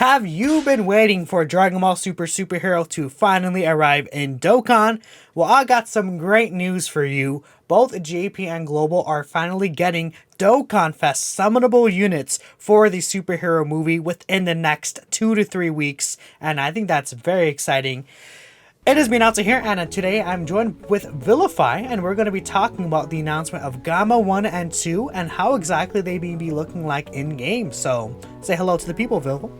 Have you been waiting for Dragon Ball Super Superhero to finally arrive in Dokkan? Well, I got some great news for you. Both JP and Global are finally getting Dokkan Fest summonable units for the superhero movie within the next 2 to 3 weeks, and I think that's very exciting. It is me, Natsu here, and today I'm joined with Vilify, and we're going to be talking about the announcement of Gamma 1 and 2 and how exactly they may be looking like in-game. So, say hello to the people, Vil.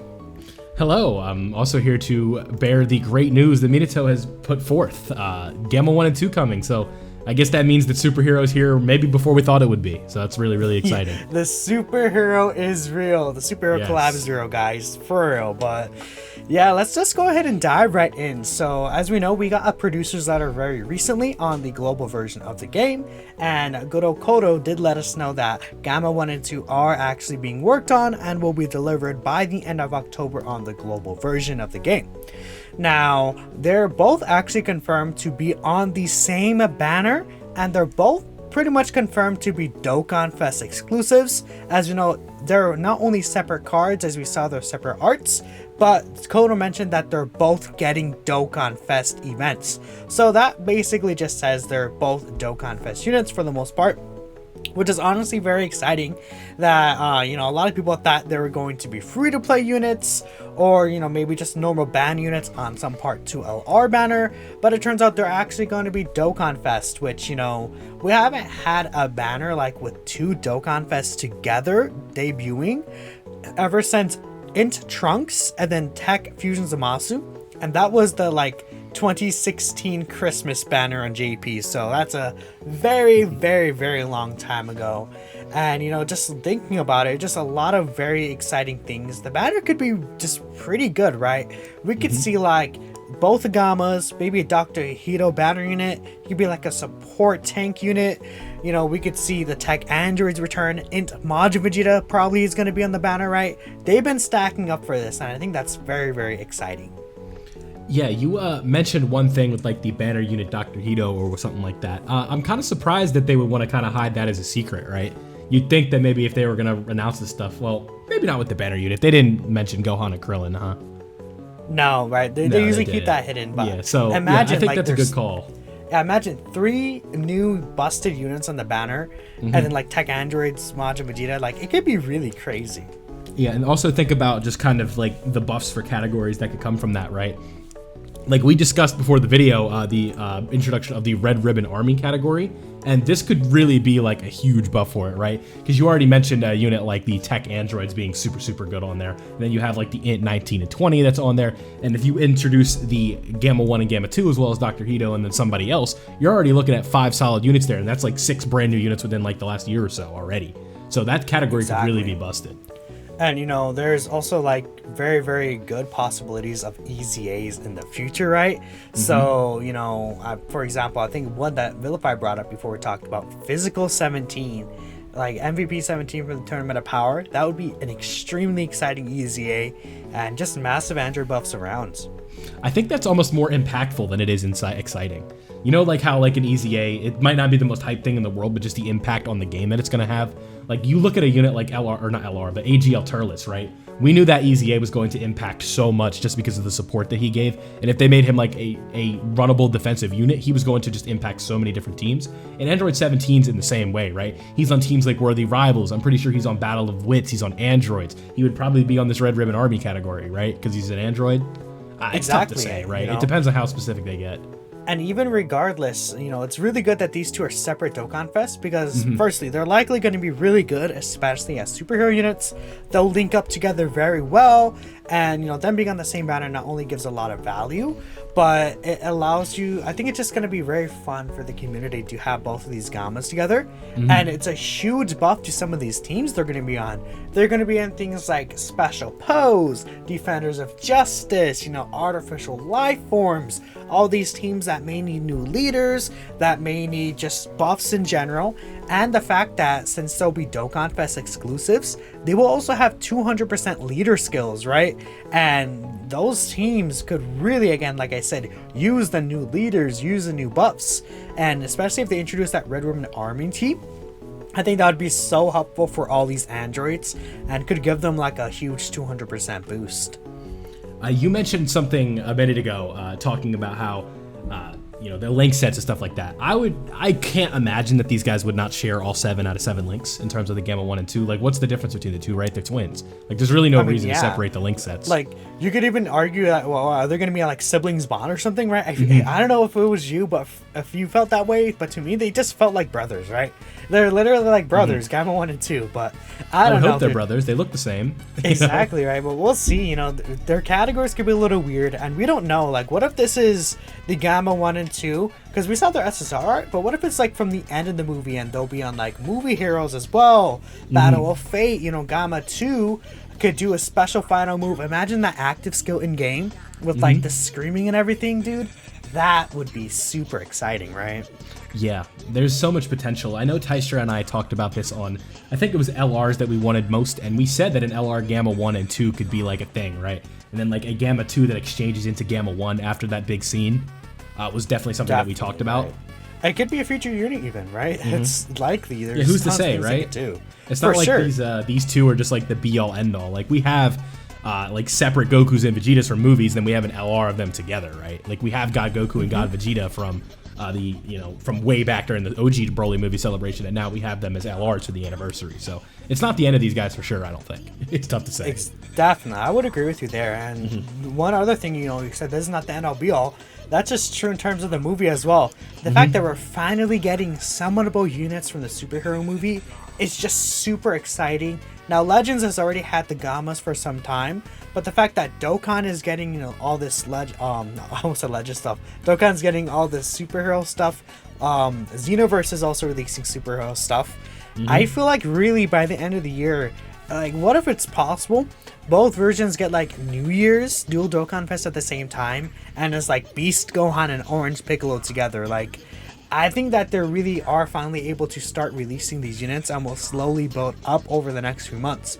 Hello, I'm also here to bear the great news that Minato has put forth. Gamma 1 and 2 coming, so I guess that means that superheroes here maybe before we thought it would be. So that's really, really exciting. The superhero is real. The superhero collab is real, guys. For real. But yeah, let's just go ahead and dive right in. So as we know, we got a producer's letter very recently on the global version of the game. And Godo Kodo did let us know that Gamma 1 and 2 are actually being worked on and will be delivered by the end of October on the global version of the game. Now, they're both actually confirmed to be on the same banner, and they're both pretty much confirmed to be Dokkan Fest exclusives. As you know, they're not only separate cards, as we saw their separate arts, but Kodo mentioned that they're both getting Dokkan Fest events. So that basically just says they're both Dokkan Fest units for the most part, which is honestly very exciting. That a lot of people thought they were going to be free-to-play units, or maybe just normal ban units on some Part 2 LR banner, but it turns out they're actually going to be Dokkan Fest, which we haven't had a banner like with two Dokkan Fests together debuting ever since Int Trunks and then Tech Fusion Zamasu, and that was the 2016 Christmas banner on JP. So that's a very, very, very long time ago. And just thinking about it, just a lot of very exciting things. The banner could be just pretty good, right? We could see both the Gammas, maybe a Dr. Hito banner unit. It could be like a support tank unit. We could see the tech androids return. Int Majin Vegeta probably is going to be on the banner, right? They've been stacking up for this, and I think that's very, very exciting. Yeah, you mentioned one thing with the banner unit Dr. Hito or something like that. I'm kind of surprised that they would want to kind of hide that as a secret, right? You'd think that maybe if they were going to announce this stuff, well, maybe not with the banner unit. They didn't mention Gohan and Krillin, huh? No, right? They usually keep that hidden. But yeah, so imagine, I think that's a good call. Yeah, imagine 3 new busted units on the banner, and then tech androids, Majin Vegeta. It could be really crazy. Yeah, and also think about just kind of the buffs for categories that could come from that, right? We discussed before the video, the introduction of the Red Ribbon Army category, and this could really be a huge buff for it, right? Because you already mentioned a unit like the Tech Androids being super, super good on there. And then you have the Int 19 and 20 that's on there. And if you introduce the Gamma 1 and Gamma 2 as well as Dr. Hito and then somebody else, you're already looking at 5 solid units there. And that's 6 brand new units within the last year or so already. So that category could really be busted. And there's also very, very good possibilities of EZAs in the future, right? So for example, I think one that Vilify brought up before we talked about Physical 17, MVP 17 for the Tournament of Power. That would be an extremely exciting EZA and just massive android buffs around. I think that's almost more impactful than it is exciting. How an EZA, it might not be the most hyped thing in the world, but just the impact on the game that it's going to have. You look at a unit like LR, or not LR, but AGL Turles, right? We knew that EZA was going to impact so much just because of the support that he gave. And if they made him a runnable defensive unit, he was going to just impact so many different teams. And Android 17's in the same way, right? He's on teams like Worthy Rivals. I'm pretty sure he's on Battle of Wits. He's on Androids. He would probably be on this Red Ribbon Army category, right? Because he's an Android. It's tough to say, right? It depends on how specific they get. And even regardless, it's really good that these two are separate Dokkan Fest because, firstly, they're likely going to be really good, especially as superhero units. They'll link up together very well, and, them being on the same banner not only gives a lot of value, but it allows you, I think it's just going to be very fun for the community to have both of these Gammas together. And it's a huge buff to some of these teams they're going to be on. They're going to be in things like Special Pose, Defenders of Justice, Artificial Life Forms, all these teams that may need new leaders, that may need just buffs in general. And the fact that since they'll be Dokkan Fest exclusives, they will also have 200% leader skills, right? And those teams could really, again, like I said, use the new leaders, use the new buffs. And especially if they introduce that Red Ribbon Army team, I think that would be so helpful for all these androids and could give them a huge 200% boost. You mentioned something a minute ago, talking about how, the link sets and stuff like that. I can't imagine that these guys would not share all 7 out of 7 links in terms of the Gamma 1 and 2. Like, what's the difference between the two, right? They're twins. Like, there's really no reason to separate the link sets. Like, you could even argue that, well, are they going to be like siblings bond or something, right? I don't know if it was you, but if you felt that way, but to me, they just felt like brothers, right? They're literally like brothers, Gamma 1 and 2, but I don't know. I hope they're brothers. They look the same. Exactly, right? But we'll see, their categories could be a little weird, and we don't know. Like, what if this is the Gamma 1 and 2? Because we saw their SSR art, but what if it's like from the end of the movie and they'll be on like movie heroes as well? Battle of Fate, Gamma 2 could do a special final move. Imagine that active skill in game with like the screaming and everything, dude. That would be super exciting, right? Yeah, there's so much potential. I know Tystra and I talked about this on, I think it was LRs that we wanted most, and we said that an LR Gamma 1 and 2 could be like a thing, right? And then like a Gamma 2 that exchanges into Gamma 1 after that big scene was definitely something that we talked about. Right. It could be a future unit even, right? It's likely. There's who's to say, right? It's not like these two are just like the be all end all. Like we have like separate Gokus and Vegetas from movies, then we have an LR of them together, right? Like we have God Goku and God Vegeta from from way back during the OG Broly movie Celebration, and now we have them as LRs for the anniversary. So it's not the end of these guys for sure, I don't think. It's tough to say. Definitely, I would agree with you there. And one other thing, you said this is not the end all be all. That's just true in terms of the movie as well. The fact that we're finally getting summonable units from the superhero movie is just super exciting. Now, Legends has already had the Gammas for some time, but the fact that Dokkan is getting, all this I almost said Legend stuff. Dokkan's getting all this superhero stuff. Xenoverse is also releasing superhero stuff. I feel like really by the end of the year, like what if it's possible both versions get like New Year's Dual Dokkan Fest at the same time, and it's like Beast Gohan and Orange Piccolo together. Like, I think that they really are finally able to start releasing these units and will slowly build up over the next few months.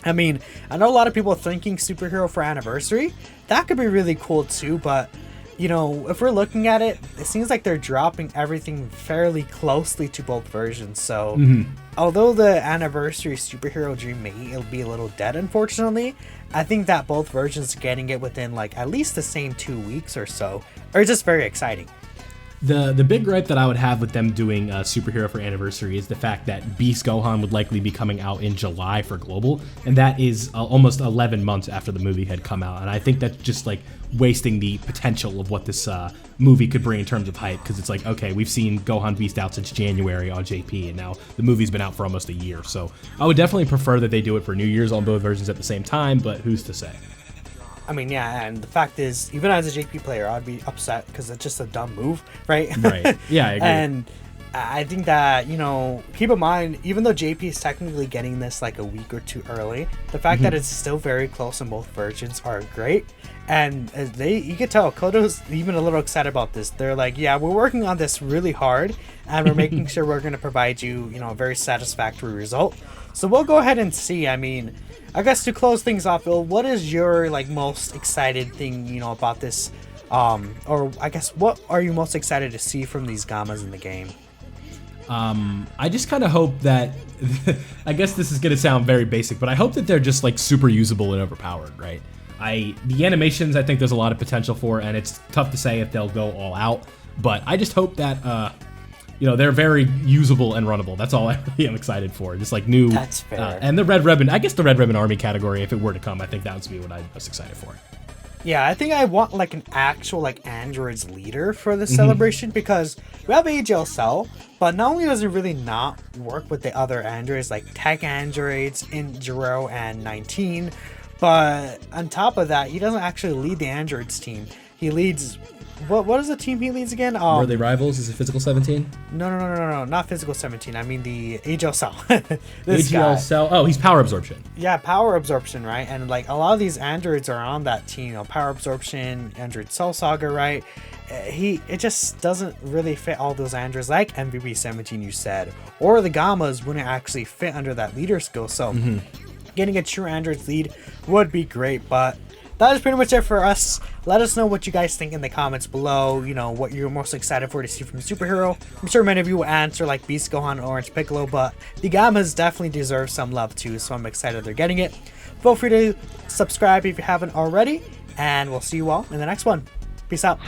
I mean, I know a lot of people are thinking superhero for anniversary. That could be really cool too, but if we're looking at it, it seems like they're dropping everything fairly closely to both versions. So, although the anniversary superhero dream may be a little dead, unfortunately, I think that both versions getting it within like at least the same 2 weeks or so are just very exciting. The big gripe that I would have with them doing Superhero for Anniversary is the fact that Beast Gohan would likely be coming out in July for Global, and that is almost 11 months after the movie had come out, and I think that's just like wasting the potential of what this movie could bring in terms of hype, because it's like, okay, we've seen Gohan Beast out since January on JP, and now the movie's been out for almost a year, so I would definitely prefer that they do it for New Year's on both versions at the same time, but who's to say? I mean, yeah, and the fact is, even as a JP player, I'd be upset because it's just a dumb move, right? Right. Yeah, I agree. And I think that, keep in mind, even though JP is technically getting this like a week or two early, the fact that it's still very close in both versions are great. And you could tell Kodo's even a little excited about this. They're like, yeah, we're working on this really hard, and we're making sure we're going to provide you, a very satisfactory result. So we'll go ahead and see. I mean, I guess to close things off, Bill, what is your most excited thing, about this? Or I guess what are you most excited to see from these Gammas in the game? I just kind of hope that, I guess this is going to sound very basic, but I hope that they're just like super usable and overpowered, right? The animations, I think there's a lot of potential for, and it's tough to say if they'll go all out, but I just hope that, they're very usable and runnable. That's all I really am excited for. Just like new. That's fair. And the Red Ribbon, I guess the Red Ribbon Army category, if it were to come, I think that would be what I was excited for. Yeah, I think I want like an actual androids leader for the celebration, because we have AGL Cell, but not only does it really not work with the other androids like Tech Androids in Jiro and 19, but on top of that, he doesn't actually lead the androids team. He leads. What is the team he leads again? Were they rivals? Is it Physical 17? No, not Physical 17. I mean the AGL Cell. AGL Cell. Oh, he's Power Absorption. Yeah, Power Absorption, right? And like a lot of these androids are on that team. Power Absorption, Android Cell Saga, right? It just doesn't really fit all those androids like MVP 17 you said, or the Gammas wouldn't actually fit under that leader skill. So getting a true androids lead would be great, but that is pretty much it for us. Let us know what you guys think in the comments below. What you're most excited for to see from Superhero. I'm sure many of you will answer like Beast Gohan and Orange Piccolo, but the Gammas definitely deserve some love too, so I'm excited they're getting it. Feel free to subscribe if you haven't already, and we'll see you all in the next one. Peace out.